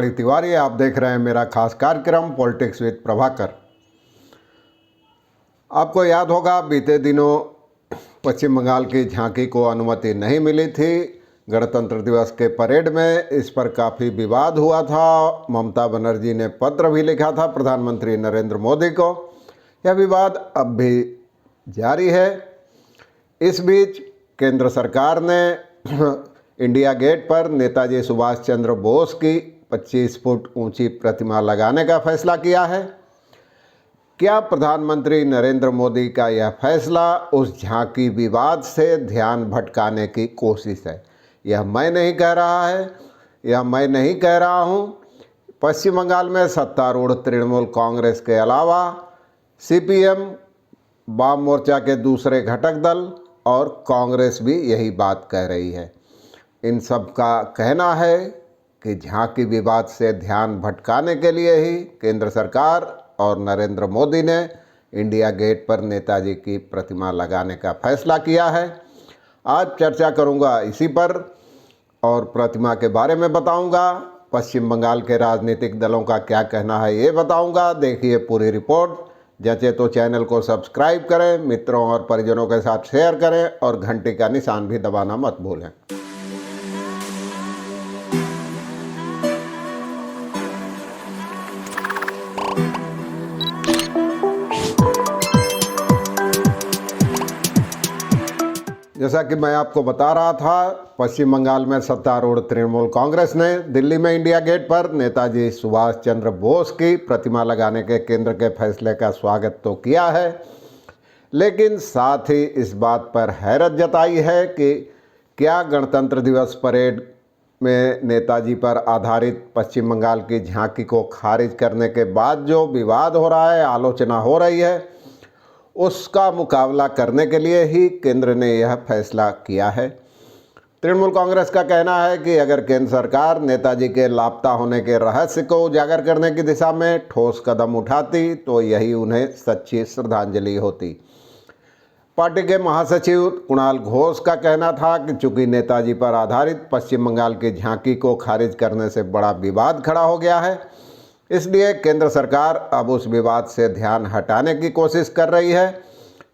मणि तिवारी, आप देख रहे हैं मेरा खास कार्यक्रम पॉलिटिक्स विद प्रभाकर। आपको याद होगा बीते दिनों पश्चिम बंगाल की झांकी को अनुमति नहीं मिली थी गणतंत्र दिवस के परेड में। इस पर काफ़ी विवाद हुआ था। ममता बनर्जी ने पत्र भी लिखा था प्रधानमंत्री नरेंद्र मोदी को। यह विवाद अब भी जारी है। इस बीच केंद्र सरकार ने इंडिया गेट पर नेताजी सुभाष चंद्र बोस की 25 फुट ऊंची प्रतिमा लगाने का फैसला किया है। क्या प्रधानमंत्री नरेंद्र मोदी का यह फैसला उस झांकी विवाद से ध्यान भटकाने की कोशिश है? यह मैं नहीं कह रहा है, यह मैं नहीं कह रहा हूँ। पश्चिम बंगाल में सत्तारूढ़ तृणमूल कांग्रेस के अलावा सीपीएम, वाम मोर्चा के दूसरे घटक दल और कांग्रेस भी यही बात कह रही है। इन सब का कहना है कि झांकी विवाद से ध्यान भटकाने के लिए ही केंद्र सरकार और नरेंद्र मोदी ने इंडिया गेट पर नेताजी की प्रतिमा लगाने का फैसला किया है। आज चर्चा करूंगा इसी पर और प्रतिमा के बारे में बताऊंगा। पश्चिम बंगाल के राजनीतिक दलों का क्या कहना है ये बताऊंगा। देखिए पूरी रिपोर्ट। जैसे तो चैनल को सब्सक्राइब करें, मित्रों और परिजनों के साथ शेयर करें और घंटी का निशान भी दबाना मत भूलें। जैसा कि मैं आपको बता रहा था, पश्चिम बंगाल में सत्तारूढ़ तृणमूल कांग्रेस ने दिल्ली में इंडिया गेट पर नेताजी सुभाष चंद्र बोस की प्रतिमा लगाने के केंद्र के फैसले का स्वागत तो किया है, लेकिन साथ ही इस बात पर हैरत जताई है कि क्या गणतंत्र दिवस परेड में नेताजी पर आधारित पश्चिम बंगाल की झांकी को खारिज करने के बाद जो विवाद हो रहा है, आलोचना हो रही है, उसका मुकाबला करने के लिए ही केंद्र ने यह फैसला किया है। तृणमूल कांग्रेस का कहना है कि अगर केंद्र सरकार नेताजी के लापता होने के रहस्य को उजागर करने की दिशा में ठोस कदम उठाती तो यही उन्हें सच्ची श्रद्धांजलि होती। पार्टी के महासचिव कुणाल घोष का कहना था कि चूंकि नेताजी पर आधारित पश्चिम बंगाल की झांकी को खारिज करने से बड़ा विवाद खड़ा हो गया है, इसलिए केंद्र सरकार अब उस विवाद से ध्यान हटाने की कोशिश कर रही है।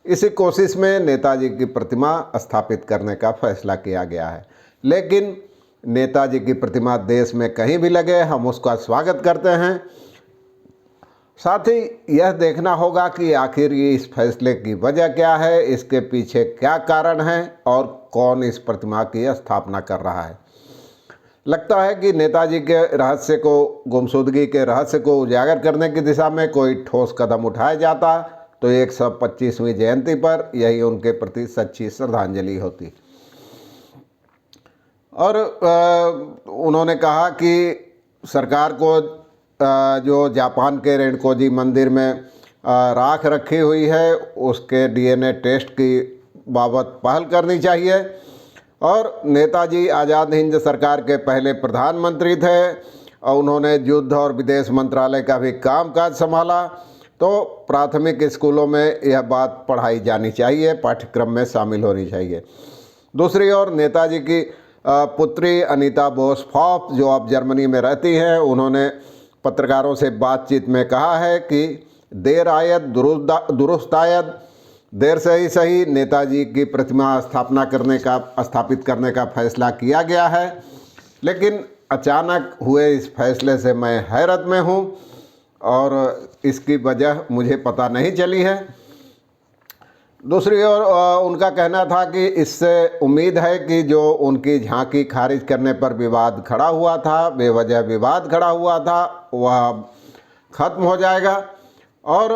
इसी कोशिश में नेताजी की प्रतिमा स्थापित करने का फैसला किया गया है। लेकिन नेताजी की प्रतिमा देश में कहीं भी लगे, हम उसका स्वागत करते हैं। साथ ही यह देखना होगा कि आखिर ये इस फैसले की वजह क्या है, इसके पीछे क्या कारण है और कौन इस प्रतिमा की स्थापना कर रहा है। लगता है कि नेताजी के रहस्य को, गुमशुदगी के रहस्य को उजागर करने की दिशा में कोई ठोस कदम उठाया जाता तो 125वीं जयंती पर यही उनके प्रति सच्ची श्रद्धांजलि होती। और उन्होंने कहा कि सरकार को जो जापान के रेणकोजी मंदिर में राख रखी हुई है उसके डीएनए टेस्ट की बाबत पहल करनी चाहिए। और नेताजी आज़ाद हिंद सरकार के पहले प्रधानमंत्री थे और उन्होंने युद्ध और विदेश मंत्रालय का भी कामकाज संभाला, तो प्राथमिक स्कूलों में यह बात पढ़ाई जानी चाहिए, पाठ्यक्रम में शामिल होनी चाहिए। दूसरी ओर नेताजी की पुत्री अनीता बोस फॉफ, जो अब जर्मनी में रहती हैं, उन्होंने पत्रकारों से बातचीत में कहा है कि देर आयत दुरुस्त आयत, देर से ही सही नेताजी की प्रतिमा स्थापित करने का फैसला किया गया है, लेकिन अचानक हुए इस फैसले से मैं हैरत में हूँ और इसकी वजह मुझे पता नहीं चली है। दूसरी ओर उनका कहना था कि इससे उम्मीद है कि जो उनकी झांकी खारिज करने पर विवाद खड़ा हुआ था, बेवजह विवाद खड़ा हुआ था, वह खत्म हो जाएगा। और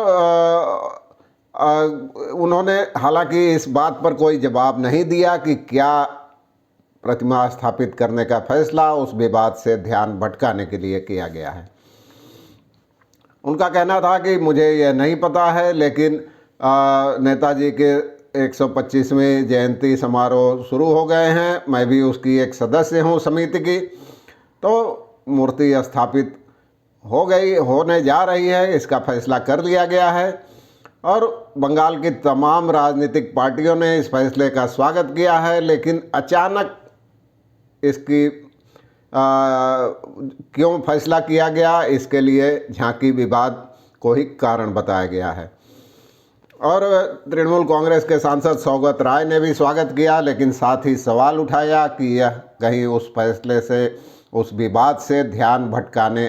उन्होंने हालांकि इस बात पर कोई जवाब नहीं दिया कि क्या प्रतिमा स्थापित करने का फैसला उस विवाद से ध्यान भटकाने के लिए किया गया है। उनका कहना था कि मुझे यह नहीं पता है, लेकिन नेताजी के 125वीं जयंती समारोह शुरू हो गए हैं, मैं भी उसकी एक सदस्य हूँ समिति की, तो मूर्ति स्थापित होने जा रही है, इसका फैसला कर लिया गया है और बंगाल की तमाम राजनीतिक पार्टियों ने इस फैसले का स्वागत किया है। लेकिन अचानक इसकी क्यों फैसला किया गया, इसके लिए झांकी विवाद को ही कारण बताया गया है। और तृणमूल कांग्रेस के सांसद सौगत राय ने भी स्वागत किया, लेकिन साथ ही सवाल उठाया कि यह कहीं उस फैसले से, उस विवाद से ध्यान भटकाने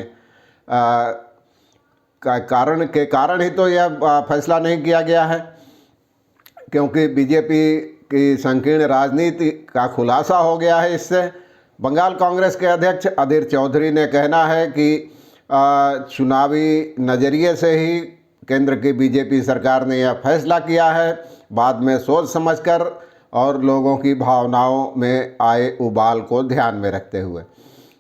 का कारण ही तो यह फैसला नहीं किया गया है, क्योंकि बीजेपी की संकीर्ण राजनीति का खुलासा हो गया है इससे। बंगाल कांग्रेस के अध्यक्ष अधीर चौधरी ने कहना है कि चुनावी नज़रिए से ही केंद्र की बीजेपी सरकार ने यह फैसला किया है, बाद में सोच समझकर और लोगों की भावनाओं में आए उबाल को ध्यान में रखते हुए।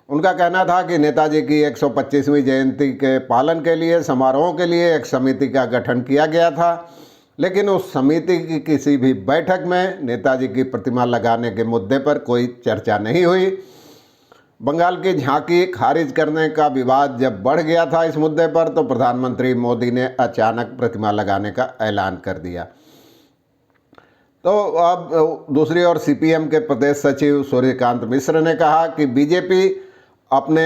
उनका कहना था कि नेताजी की 125वीं जयंती के पालन के लिए समारोह के लिए एक समिति का गठन किया गया था, लेकिन उस समिति की किसी भी बैठक में नेताजी की प्रतिमा लगाने के मुद्दे पर कोई चर्चा नहीं हुई। बंगाल की झांकी खारिज करने का विवाद जब बढ़ गया था इस मुद्दे पर, तो प्रधानमंत्री मोदी ने अचानक प्रतिमा लगाने का ऐलान कर दिया। तो अब दूसरी ओर सीपीएम के प्रदेश सचिव सूर्यकांत मिश्र ने कहा कि बीजेपी अपने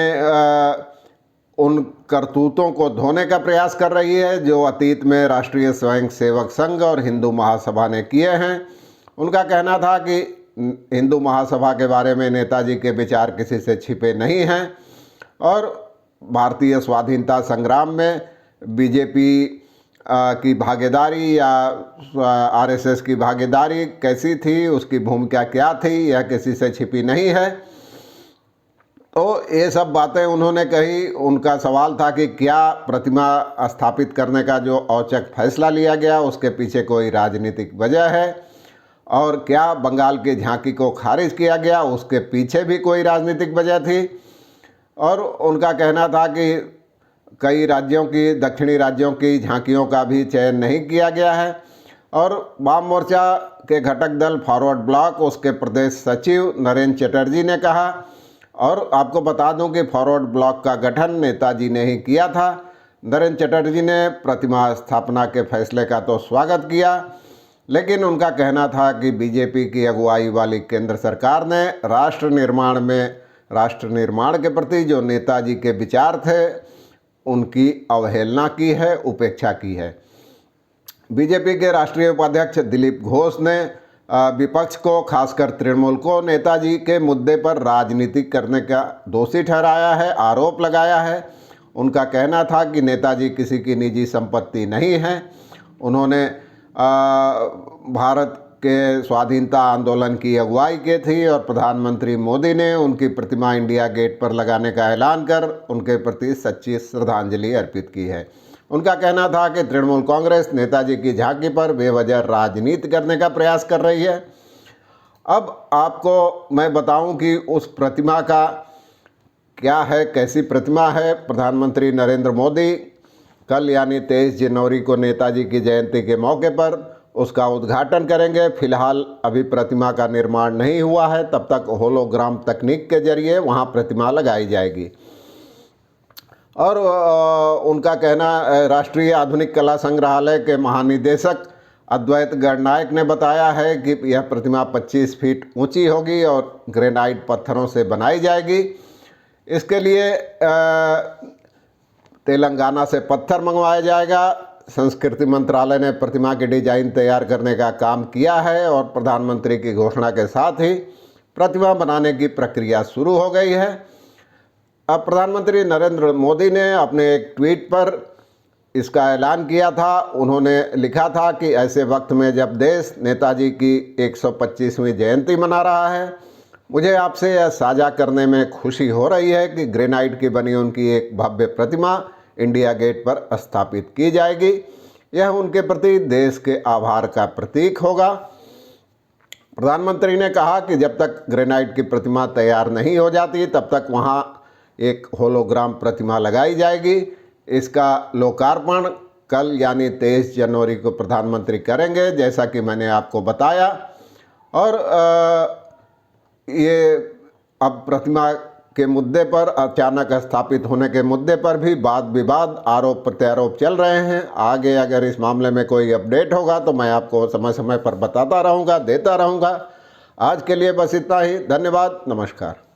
उन करतूतों को धोने का प्रयास कर रही है जो अतीत में राष्ट्रीय स्वयंसेवक संघ और हिंदू महासभा ने किए हैं। उनका कहना था कि हिंदू महासभा के बारे में नेताजी के विचार किसी से छिपे नहीं हैं और भारतीय स्वाधीनता संग्राम में बीजेपी की भागीदारी या आरएसएस की भागीदारी कैसी थी, उसकी भूमिका क्या थी, यह किसी से छिपी नहीं है। तो ये सब बातें उन्होंने कही। उनका सवाल था कि क्या प्रतिमा स्थापित करने का जो औचक फैसला लिया गया उसके पीछे कोई राजनीतिक वजह है, और क्या बंगाल की झांकी को खारिज किया गया उसके पीछे भी कोई राजनीतिक वजह थी। और उनका कहना था कि कई राज्यों की, दक्षिणी राज्यों की झांकियों का भी चयन नहीं किया गया है। और वाम मोर्चा के घटक दल फॉरवर्ड ब्लॉक, उसके प्रदेश सचिव नरेंद्र चटर्जी ने कहा, और आपको बता दूं कि फॉरवर्ड ब्लॉक का गठन नेताजी ने ही किया था। नरेंद्र चटर्जी ने प्रतिमा स्थापना के फैसले का तो स्वागत किया, लेकिन उनका कहना था कि बीजेपी की अगुवाई वाली केंद्र सरकार ने राष्ट्र निर्माण के प्रति जो नेताजी के विचार थे उनकी अवहेलना की है, उपेक्षा की है। बीजेपी के राष्ट्रीय उपाध्यक्ष दिलीप घोष ने विपक्ष को, खासकर तृणमूल को, नेताजी के मुद्दे पर राजनीति करने का दोषी ठहराया है, आरोप लगाया है। उनका कहना था कि नेताजी किसी की निजी संपत्ति नहीं है। उन्होंने भारत के स्वाधीनता आंदोलन की अगुवाई की थी और प्रधानमंत्री मोदी ने उनकी प्रतिमा इंडिया गेट पर लगाने का ऐलान कर उनके प्रति सच्ची श्रद्धांजलि अर्पित की है। उनका कहना था कि तृणमूल कांग्रेस नेताजी की झांकी पर बेवजह राजनीति करने का प्रयास कर रही है। अब आपको मैं बताऊं कि उस प्रतिमा का क्या है, कैसी प्रतिमा है। प्रधानमंत्री नरेंद्र मोदी कल यानी 23 जनवरी को नेताजी की जयंती के मौके पर उसका उद्घाटन करेंगे। फिलहाल अभी प्रतिमा का निर्माण नहीं हुआ है, तब तक होलोग्राम तकनीक के जरिए वहां प्रतिमा लगाई जाएगी। और उनका कहना, राष्ट्रीय आधुनिक कला संग्रहालय के महानिदेशक अद्वैत गणनायक ने बताया है कि यह प्रतिमा 25 फीट ऊंची होगी और ग्रेनाइट पत्थरों से बनाई जाएगी। इसके लिए तेलंगाना से पत्थर मंगवाया जाएगा। संस्कृति मंत्रालय ने प्रतिमा की डिजाइन तैयार करने का काम किया है और प्रधानमंत्री की घोषणा के साथ ही प्रतिमा बनाने की प्रक्रिया शुरू हो गई है। अब प्रधानमंत्री नरेंद्र मोदी ने अपने एक ट्वीट पर इसका ऐलान किया था। उन्होंने लिखा था कि ऐसे वक्त में जब देश नेताजी की 125वीं जयंती मना रहा है, मुझे आपसे यह साझा करने में खुशी हो रही है कि ग्रेनाइट की बनी उनकी एक भव्य प्रतिमा इंडिया गेट पर स्थापित की जाएगी। यह उनके प्रति देश के आभार का प्रतीक होगा। प्रधानमंत्री ने कहा कि जब तक ग्रेनाइट की प्रतिमा तैयार नहीं हो जाती तब तक वहां एक होलोग्राम प्रतिमा लगाई जाएगी। इसका लोकार्पण कल यानी 23 जनवरी को प्रधानमंत्री करेंगे, जैसा कि मैंने आपको बताया। और ये अब प्रतिमा के मुद्दे पर, अचानक स्थापित होने के मुद्दे पर भी वाद विवाद, आरोप प्रत्यारोप चल रहे हैं। आगे अगर इस मामले में कोई अपडेट होगा तो मैं आपको समय समय पर बताता रहूँगा, देता रहूँगा। आज के लिए बस इतना ही। धन्यवाद, नमस्कार।